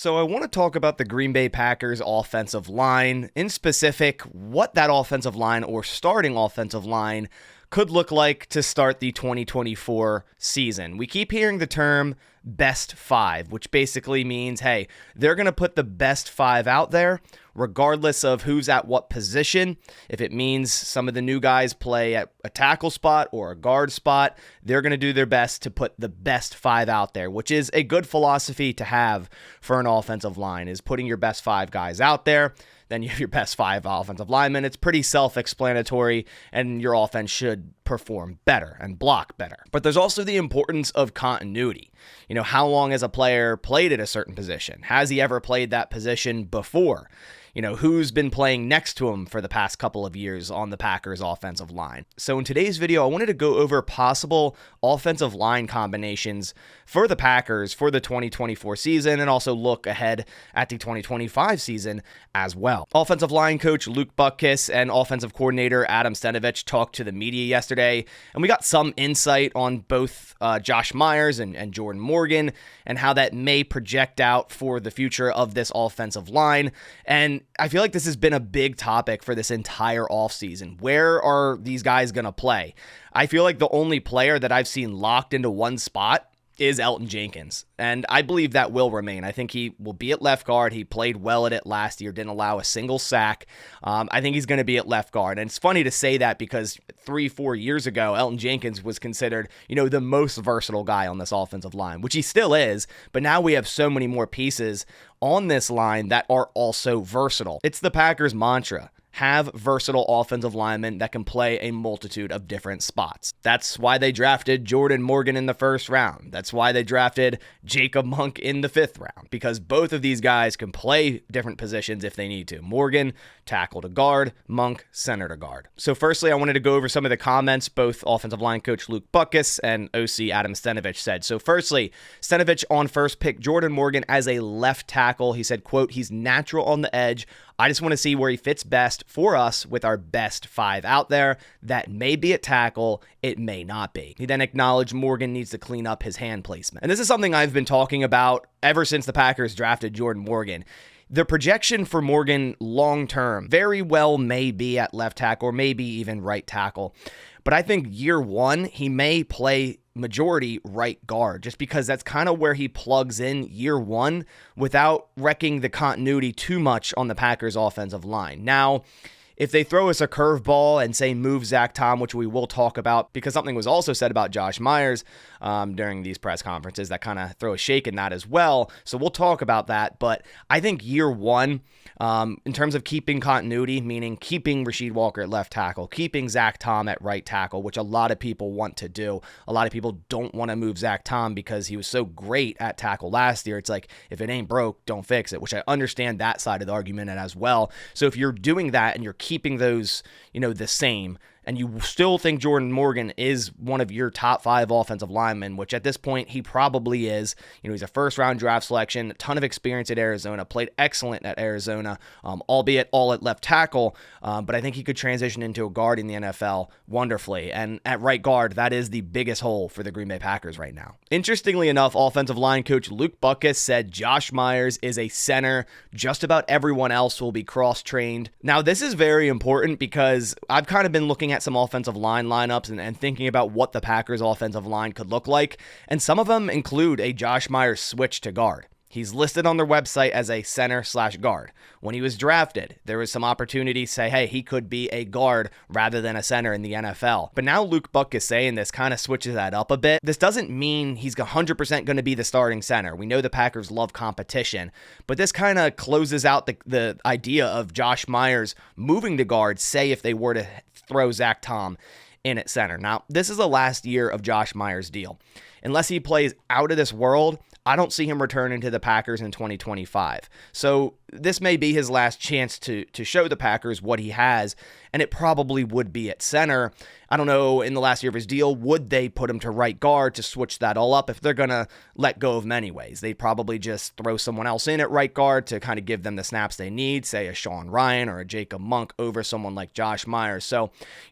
So I want to talk about the Green Bay Packers offensive line, in specific, what that offensive line or starting offensive line could look like to start the 2024 season. We keep hearing the term best five, which basically means, hey, they're going to put the best five out there, regardless of who's at what position. If it means some of the new guys play at a tackle spot or a guard spot, they're going to do their best to put the best five out there, which is a good philosophy to have for an offensive line, is putting your best five guys out there. Then you have your best five offensive linemen. It's pretty self-explanatory, and your offense should perform better and block better. But there's also the importance of continuity. You know, how long has a player played at a certain position? Has he ever played that position before? You know, who's been playing next to him for the past couple of years on the Packers offensive line? So in today's video, I wanted to go over possible offensive line combinations for the Packers for the 2024 season, and also look ahead at the 2025 season as well. Offensive line coach Luke Butkus and offensive coordinator Adam Stenavich talked to the media yesterday, and we got some insight on both Josh Myers and Jordan Morgan, and how that may project out for the future of this offensive line. And I feel like this has been a big topic for this entire offseason. Where are these guys going to play? I feel like the only player that I've seen locked into one spot is Elgton Jenkins, and I believe that will remain. I think he will be at left guard. He played well at it last year, didn't allow a single sack. I think he's going to be at left guard, and it's funny to say that because 3-4 years ago, Elgton Jenkins was considered, the most versatile guy on this offensive line, which he still is, but now we have so many more pieces on this line that are also versatile. It's the Packers' mantra. Have versatile offensive linemen that can play a multitude of different spots. That's why they drafted Jordan Morgan in the first round. That's why they drafted Jacob Monk in the 5th round, because both of these guys can play different positions if they need to. Morgan, tackle to guard, Monk, center to guard. So firstly, I wanted to go over some of the comments both offensive line coach Luke Butkus and OC Adam Stenavich said. So firstly, Stenavich on first picked Jordan Morgan as a left tackle. He said, quote, "He's natural on the edge. I just want to see where he fits best for us with our best five out there. That may be at tackle, it may not be." He then acknowledged Morgan needs to clean up his hand placement. And this is something I've been talking about ever since the Packers drafted Jordan Morgan. The projection for Morgan long-term very well may be at left tackle or maybe even right tackle. But I think year one, he may play majority right guard, just because that's kind of where he plugs in year one without wrecking the continuity too much on the Packers offensive line. Now, if they throw us a curveball and say move Zach Tom, which we will talk about, because something was also said about Josh Myers during these press conferences that kind of throw a shake in that as well. So we'll talk about that. But I think year one, in terms of keeping continuity, meaning keeping Rasheed Walker at left tackle, keeping Zach Tom at right tackle, which a lot of people want to do. A lot of people don't want to move Zach Tom because he was so great at tackle last year. It's like, if it ain't broke, don't fix it, which I understand that side of the argument as well. So if you're doing that and you're keeping those, the same, and you still think Jordan Morgan is one of your top 5 offensive linemen, which at this point he probably is. He's a first-round draft selection, a ton of experience at Arizona, played excellent at Arizona, albeit all at left tackle, but I think he could transition into a guard in the NFL wonderfully. And at right guard, that is the biggest hole for the Green Bay Packers right now. Interestingly enough, offensive line coach Luke Butkus said Josh Myers is a center. Just about everyone else will be cross-trained. Now, this is very important because I've kind of been looking at some offensive line lineups and thinking about what the Packers offensive line could look like, and some of them include a Josh Myers switch to guard. He's listed on their website as a center/guard. When he was drafted, there was some opportunity to say, hey, he could be a guard rather than a center in the NFL. But now Luke Butkus saying this kind of switches that up a bit. This doesn't mean he's 100% going to be the starting center. We know the Packers love competition, but this kind of closes out the idea of Josh Myers moving to guard, say if they were to throw Zach Tom in at center. Now, this is the last year of Josh Myers' deal. Unless he plays out of this world, I don't see him returning to the Packers in 2025. So this may be his last chance to show the Packers what he has and it probably would be at center. I don't know, in the last year of his deal, would they put him to right guard to switch that all up if they're going to let go of him anyways? They'd probably just throw someone else in at right guard to kind of give them the snaps they need, say a Sean Ryan or a Jacob Monk over someone like Josh Myers. So,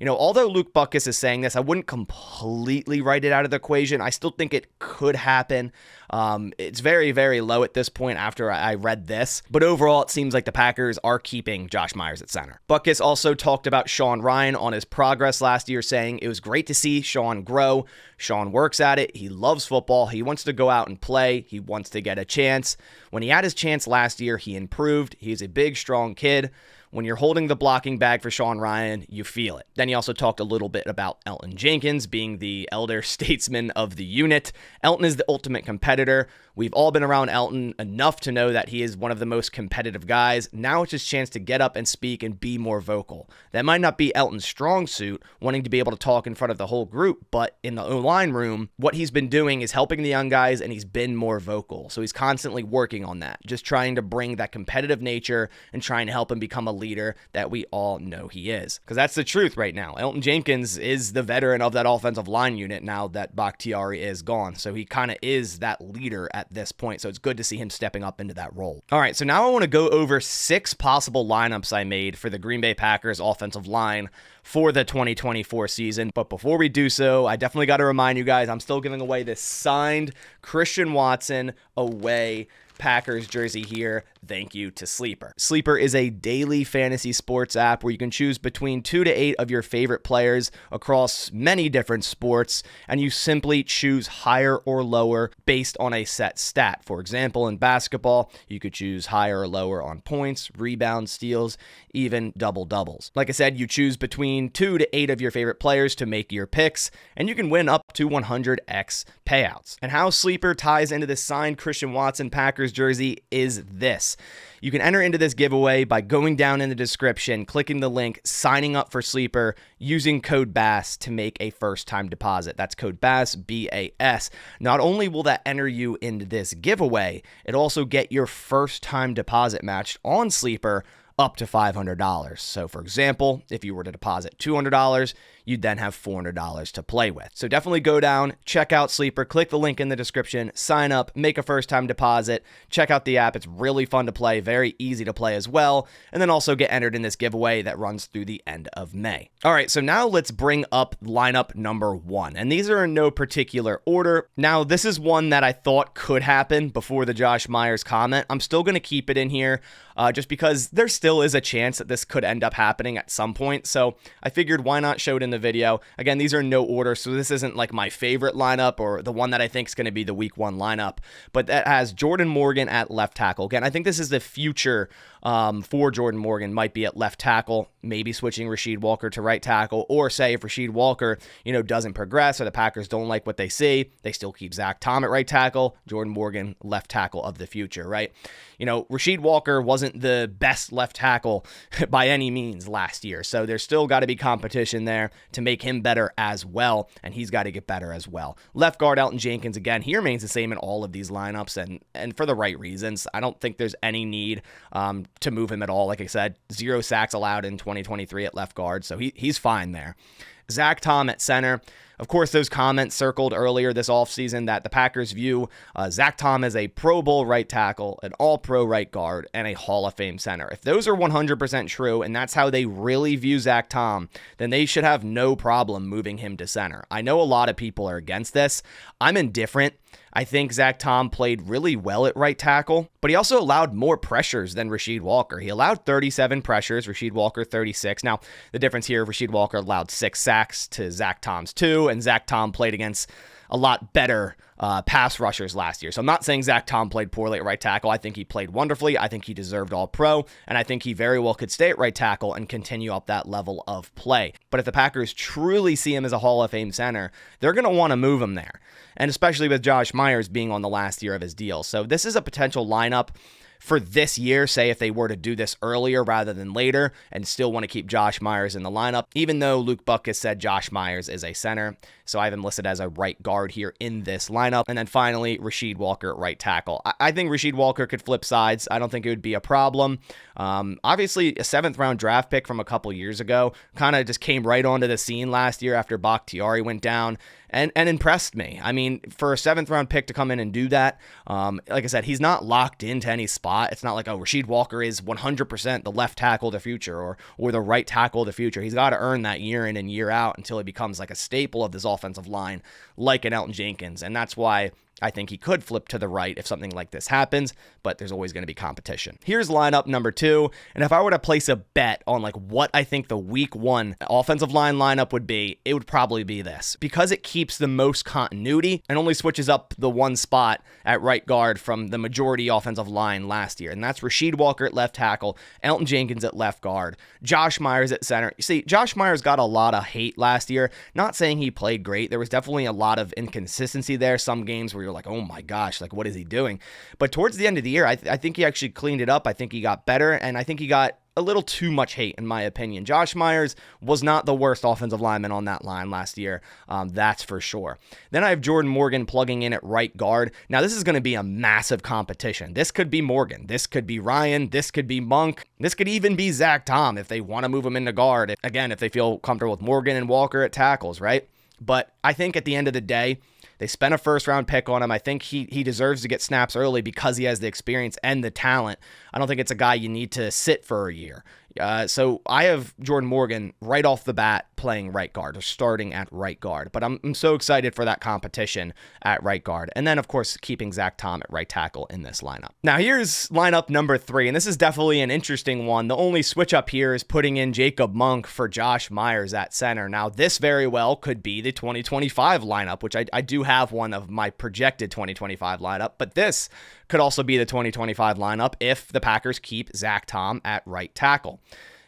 although Luke Butkus is saying this, I wouldn't completely write it out of the equation. I still think it could happen. It's very, very low at this point after I read this, but overall it seems like the Packers are keeping Josh Myers at center. Butkus also talked about Sean Ryan on his progress last year, saying it was great to see Sean grow. Sean works at it. He loves football. He wants to go out and play. He wants to get a chance. When he had his chance last year, he improved. He's a big, strong kid. When you're holding the blocking bag for Sean Ryan, you feel it. Then he also talked a little bit about Elgton Jenkins being the elder statesman of the unit. Elgton is the ultimate competitor. We've all been around Elgton enough to know that he is one of the most competitive guys. Now it's his chance to get up and speak and be more vocal. That might not be Elgton's strong suit, wanting to be able to talk in front of the whole group, but in the O-line room, what he's been doing is helping the young guys, and he's been more vocal. So he's constantly working on that, just trying to bring that competitive nature and trying to help him become a leader that we all know he is. Because that's the truth right now. Elgton Jenkins is the veteran of that offensive line unit now that Bakhtiari is gone. So he kind of is that leader at this point. So it's good to see him stepping up into that role. All right, so now I want to go over 6 possible lineups I made for the Green Bay Packers offensive line for the 2024 season. But before we do so, I definitely got to remind you guys, I'm still giving away this signed Christian Watson away Packers jersey here. Thank you to Sleeper. Sleeper is a daily fantasy sports app where you can choose between 2 to 8 of your favorite players across many different sports, and you simply choose higher or lower based on a set stat. For example, in basketball, you could choose higher or lower on points, rebounds, steals, even double-doubles. Like I said, you choose between 2 to 8 of your favorite players to make your picks, and you can win up to 100x payouts. And how Sleeper ties into this signed Christian Watson Packers jersey is this. You can enter into this giveaway by going down in the description, clicking the link, signing up for Sleeper, using code BASS to make a first-time deposit. That's code BASS, B-A-S. Not only will that enter you into this giveaway, it'll also get your first-time deposit matched on Sleeper up to $500. So for example, if you were to deposit $200, you'd then have $400 to play with. So definitely go down, check out Sleeper, click the link in the description, sign up, make a first-time deposit, check out the app. It's really fun to play, very easy to play as well, and then also get entered in this giveaway that runs through the end of May. All right, so now let's bring up lineup number 1, and these are in no particular order. Now, this is one that I thought could happen before the Josh Myers comment. I'm still going to keep it in here just because there still is a chance that this could end up happening at some point, so I figured why not show it in the video. Again, these are in no order, so this isn't like my favorite lineup or the one that I think is going to be the week 1 lineup, but that has Jordan Morgan at left tackle. Again, I think this is the future for Jordan Morgan, might be at left tackle, maybe switching Rasheed Walker to right tackle, or say if Rasheed Walker, doesn't progress or the Packers don't like what they see, they still keep Zach Tom at right tackle, Jordan Morgan left tackle of the future, right? Rasheed Walker wasn't the best left tackle by any means last year, so there's still got to be competition there to make him better as well, and he's got to get better as well. Left guard Elgton Jenkins, again, he remains the same in all of these lineups, and for the right reasons. I don't think there's any need to move him at all. Like I said, 0 sacks allowed in 2023 at left guard, so he's fine there. Zach Tom at center. Of course, those comments circled earlier this offseason that the Packers view Zach Tom as a Pro Bowl right tackle, an All-Pro right guard, and a Hall of Fame center. If those are 100% true, and that's how they really view Zach Tom, then they should have no problem moving him to center. I know a lot of people are against this. I'm indifferent. I think Zach Tom played really well at right tackle, but he also allowed more pressures than Rasheed Walker. He allowed 37 pressures, Rasheed Walker 36. Now, the difference here, Rasheed Walker allowed 6 sacks to Zach Tom's 2, and Zach Tom played against a lot better pass rushers last year. So I'm not saying Zach Tom played poorly at right tackle. I think he played wonderfully. I think he deserved All-Pro, and I think he very well could stay at right tackle and continue up that level of play. But if the Packers truly see him as a Hall of Fame center, they're going to want to move him there, and especially with Josh Myers being on the last year of his deal. So this is a potential lineup for this year, say if they were to do this earlier rather than later and still want to keep Josh Myers in the lineup, even though Luke Butkus said Josh Myers is a center. So I have him listed as a right guard here in this lineup. And then finally, Rasheed Walker at right tackle. I think Rasheed Walker could flip sides. I don't think it would be a problem. Obviously, a 7th round draft pick from a couple years ago, kind of just came right onto the scene last year after Bakhtiari went down and impressed me. I mean, for a 7th round pick to come in and do that, like I said, he's not locked into any spot. It's not like, oh, Rasheed Walker is 100% the left tackle of the future or the right tackle of the future. He's got to earn that year in and year out until he becomes like a staple of this offensive line, like an Elgton Jenkins. And that's why I think he could flip to the right if something like this happens, but there's always going to be competition. Here's lineup number 2, and if I were to place a bet on like what I think the week 1 offensive line lineup would be, it would probably be this. Because it keeps the most continuity and only switches up the one spot at right guard from the majority offensive line last year, and that's Rasheed Walker at left tackle, Elgton Jenkins at left guard, Josh Myers at center. You see, Josh Myers got a lot of hate last year. Not saying he played great. There was definitely a lot of inconsistency there. Some games where you're like, oh my gosh, like what is he doing? But towards the end of the year, I think he actually cleaned it up. I think he got better, and I think he got a little too much hate, in my opinion. Josh Myers was not the worst offensive lineman on that line last year. That's for sure. Then I have Jordan Morgan plugging in at right guard. Now, this is going to be a massive competition. This could be Morgan. This could be Ryan. This could be Monk. This could even be Zach Tom if they want to move him into guard. Again, if they feel comfortable with Morgan and Walker at tackles, right? But I think at the end of the day, they spent a 1st round pick on him. I think he deserves to get snaps early because he has the experience and the talent. I don't think it's a guy you need to sit for a year. So I have Jordan Morgan right off the bat playing right guard or starting at right guard. But I'm so excited for that competition at right guard. And then, of course, keeping Zach Tom at right tackle in this lineup. Now, here's lineup number 3, and this is definitely an interesting one. The only switch up here is putting in Jacob Monk for Josh Myers at center. Now, this very well could be the 2025 lineup, which I do have one of my projected 2025 lineup, but this could also be the 2025 lineup if the Packers keep Zach Tom at right tackle.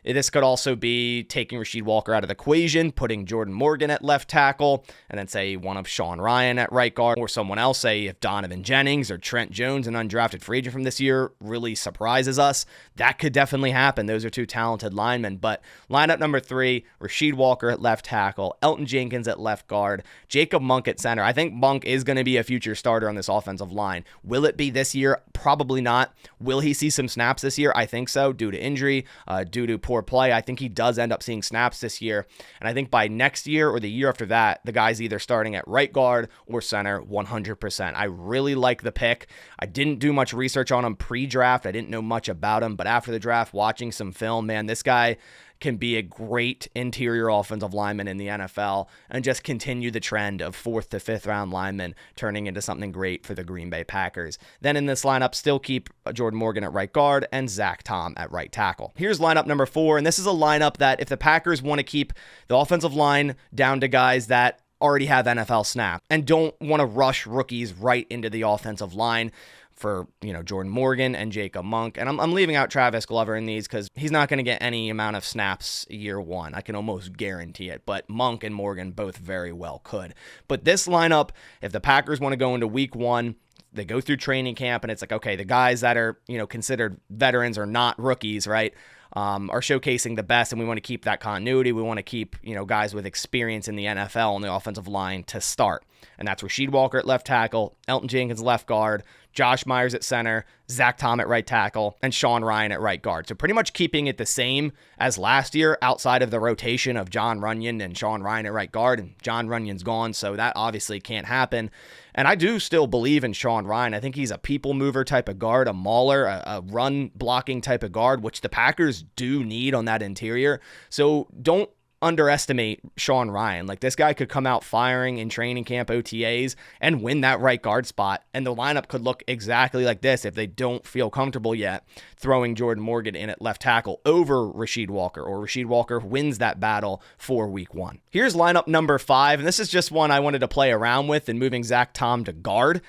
This could also be taking Rasheed Walker out of the equation, putting Jordan Morgan at left tackle, and then say one of Sean Ryan at right guard, or someone else, say if Donovan Jennings or Trent Jones, an undrafted free agent from this year, really surprises us. That could definitely happen. Those are 2 talented linemen. But lineup number 3, Rasheed Walker at left tackle, Elgton Jenkins at left guard, Jacob Monk at center. I think Monk is going to be a future starter on this offensive line. Will it be this year? Probably not. Will he see some snaps this year? I think so, due to injury, due to poor play. I think he does end up seeing snaps this year. And I think by next year or the year after that, the guy's either starting at right guard or center 100%. I really like the pick. I didn't do much research on him pre-draft. I didn't know much about him, but after the draft, watching some film, man, this guy can be a great interior offensive lineman in the NFL and just continue the trend of 4th to 5th round linemen turning into something great for the Green Bay Packers. Then in this lineup, still keep Jordan Morgan at right guard and Zach Tom at right tackle. Here's lineup number 4, and this is a lineup that if the Packers want to keep the offensive line down to guys that already have NFL snap and don't want to rush rookies right into the offensive line, for, Jordan Morgan and Jacob Monk. And I'm leaving out Travis Glover in these because he's not going to get any amount of snaps year 1. I can almost guarantee it. But Monk and Morgan both very well could. But this lineup, if the Packers want to go into week 1, they go through training camp and it's like, okay, the guys that are, considered veterans or not rookies, right? Are showcasing the best, and we want to keep that continuity. We want to keep, guys with experience in the NFL on the offensive line to start. And that's Rasheed Walker at left tackle, Elgton Jenkins left guard, Josh Myers at center, Zach Tom at right tackle, and Sean Ryan at right guard. So pretty much keeping it the same as last year outside of the rotation of John Runyon and Sean Ryan at right guard, and John Runyon's gone, so that obviously can't happen. And I do still believe in Sean Ryan. I think he's a people mover type of guard, a mauler, a run blocking type of guard, which the Packers do need on that interior. So don't underestimate Sean Ryan. Like, this guy could come out firing in training camp OTAs and win that right guard spot. And the lineup could look exactly like this if they don't feel comfortable yet throwing Jordan Morgan in at left tackle over Rasheed Walker, or Rasheed Walker wins that battle for week 1. Here's lineup number 5. And this is just one I wanted to play around with and moving Zach Tom to guard.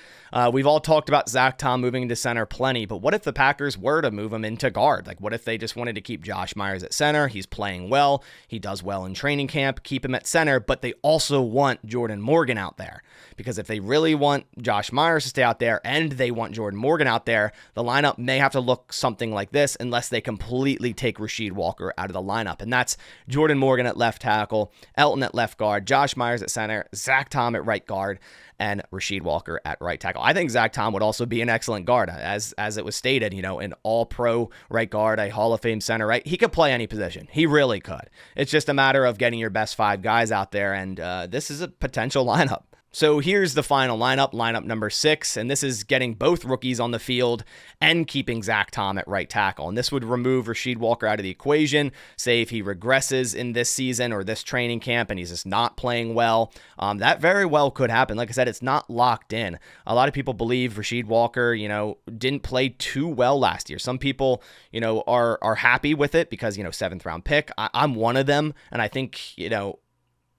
We've all talked about Zach Tom moving into center plenty, but what if the Packers were to move him into guard? Like, what if they just wanted to keep Josh Myers at center? He's playing well. He does well in training camp. Keep him at center, but they also want Jordan Morgan out there. Because if they really want Josh Myers to stay out there and they want Jordan Morgan out there, the lineup may have to look something like this unless they completely take Rasheed Walker out of the lineup. And that's Jordan Morgan at left tackle, Elgton at left guard, Josh Myers at center, Zach Tom at right guard, and Rasheed Walker at right tackle. I think Zach Tom would also be an excellent guard, as it was stated, an all-pro right guard, a Hall of Fame center, right? He could play any position. He really could. It's just a matter of getting your best 5 guys out there, and this is a potential lineup. So here's the final lineup number 6, and this is getting both rookies on the field and keeping Zach Tom at right tackle. And this would remove Rasheed Walker out of the equation. Say if he regresses in this season or this training camp and he's just not playing well, that very well could happen. Like I said, it's not locked in. A lot of people believe Rasheed Walker, didn't play too well last year. Some people, are happy with it because, 7th round pick. I'm one of them, and I think,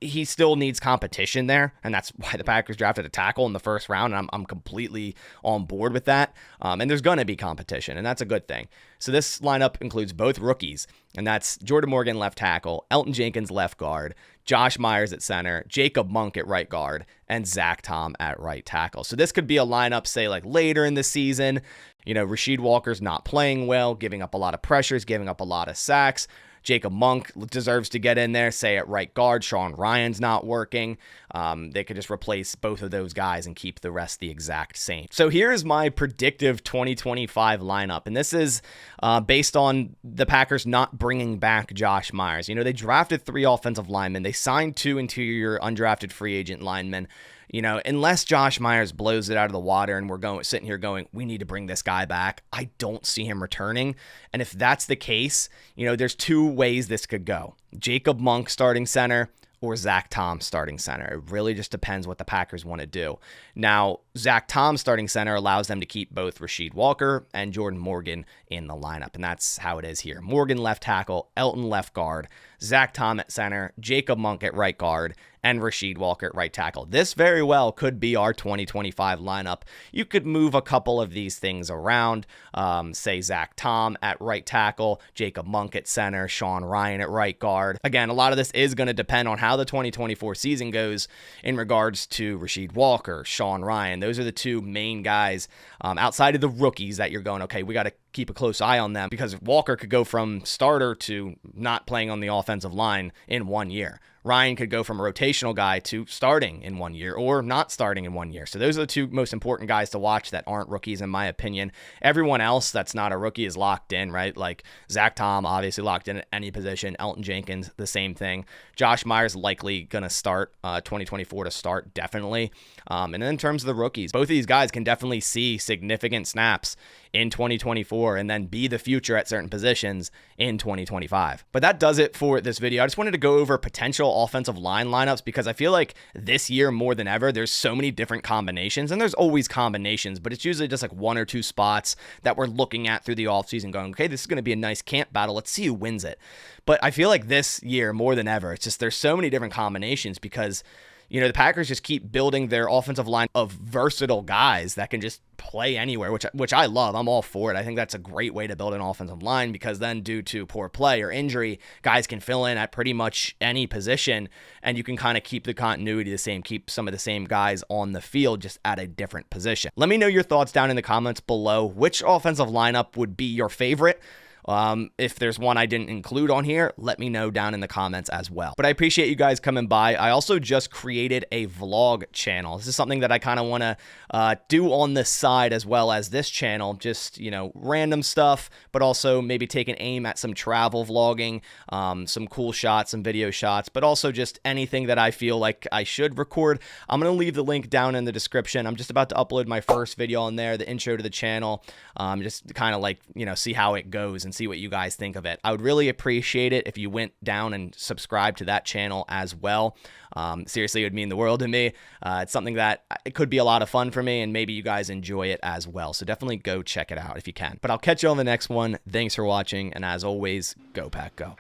he still needs competition there, and that's why the Packers drafted a tackle in the first round, and I'm completely on board with that. And there's going to be competition, and that's a good thing. So this lineup includes both rookies, and that's Jordan Morgan left tackle, Elgton Jenkins left guard, Josh Myers at center, Jacob Monk at right guard, and Zach Tom at right tackle. So this could be a lineup, say, like later in the season. Rasheed Walker's not playing well, giving up a lot of pressures, giving up a lot of sacks. Jacob Monk deserves to get in there, say at right guard. Sean Ryan's not working. They could just replace both of those guys and keep the rest the exact same. So here's my predictive 2025 lineup. And this is based on the Packers not bringing back Josh Myers. They drafted 3 offensive linemen. They signed 2 interior undrafted free agent linemen. Unless Josh Myers blows it out of the water and we're sitting here going, we need to bring this guy back, I don't see him returning. And if that's the case, there's 2 ways this could go. Jacob Monk starting center or Zach Tom starting center. It really just depends what the Packers want to do. Now, Zach Tom starting center allows them to keep both Rasheed Walker and Jordan Morgan in the lineup, and that's how it is here. Morgan left tackle, Elgton left guard, Zach Tom at center, Jacob Monk at right guard, and Rasheed Walker at right tackle. This very well could be our 2025 lineup. You could move a couple of these things around. Say Zach Tom at right tackle, Jacob Monk at center, Sean Ryan at right guard. Again, a lot of this is going to depend on how the 2024 season goes in regards to Rasheed Walker, Sean Ryan. Those are the 2 main guys outside of the rookies that you're going, okay, we got to keep a close eye on them, because Walker could go from starter to not playing on the offensive line in 1 year. Ryan could go from a rotational guy to starting in 1 year or not starting in 1 year. So those are the 2 most important guys to watch that aren't rookies, in my opinion. Everyone else that's not a rookie is locked in, right? Like Zach Tom, obviously locked in at any position. Elgton Jenkins, the same thing. Josh Myers likely going to start 2024 to start, definitely. And then in terms of the rookies, both of these guys can definitely see significant snaps in 2024 and then be the future at certain positions in 2025. But that does it for this video. I just wanted to go over potential offensive line lineups because I feel like this year more than ever, there's so many different combinations, and there's always combinations, but it's usually just like 1 or 2 spots that we're looking at through the offseason going, okay, this is going to be a nice camp battle. Let's see who wins it. But I feel like this year more than ever, it's just there's so many different combinations because the Packers just keep building their offensive line of versatile guys that can just play anywhere, which I love. I'm all for it. I think that's a great way to build an offensive line because then due to poor play or injury, guys can fill in at pretty much any position and you can kind of keep the continuity the same, keep some of the same guys on the field just at a different position. Let me know your thoughts down in the comments below. Which offensive lineup would be your favorite? If there's one I didn't include on here, let me know down in the comments as well. But I appreciate you guys coming by. I also just created a vlog channel. This is something that I kind of want to do on this side as well as this channel. Just, random stuff, but also maybe take an aim at some travel vlogging, some cool shots, some video shots, but also just anything that I feel like I should record. I'm going to leave the link down in the description. I'm just about to upload my first video on there, the intro to the channel, just kind of like, see how it goes and see what you guys think of it. I would really appreciate it if you went down and subscribed to that channel as well. Seriously, it would mean the world to me. It's something that it could be a lot of fun for me, and maybe you guys enjoy it as well. So definitely go check it out if you can. But I'll catch you on the next one. Thanks for watching, and as always, go Pack Go.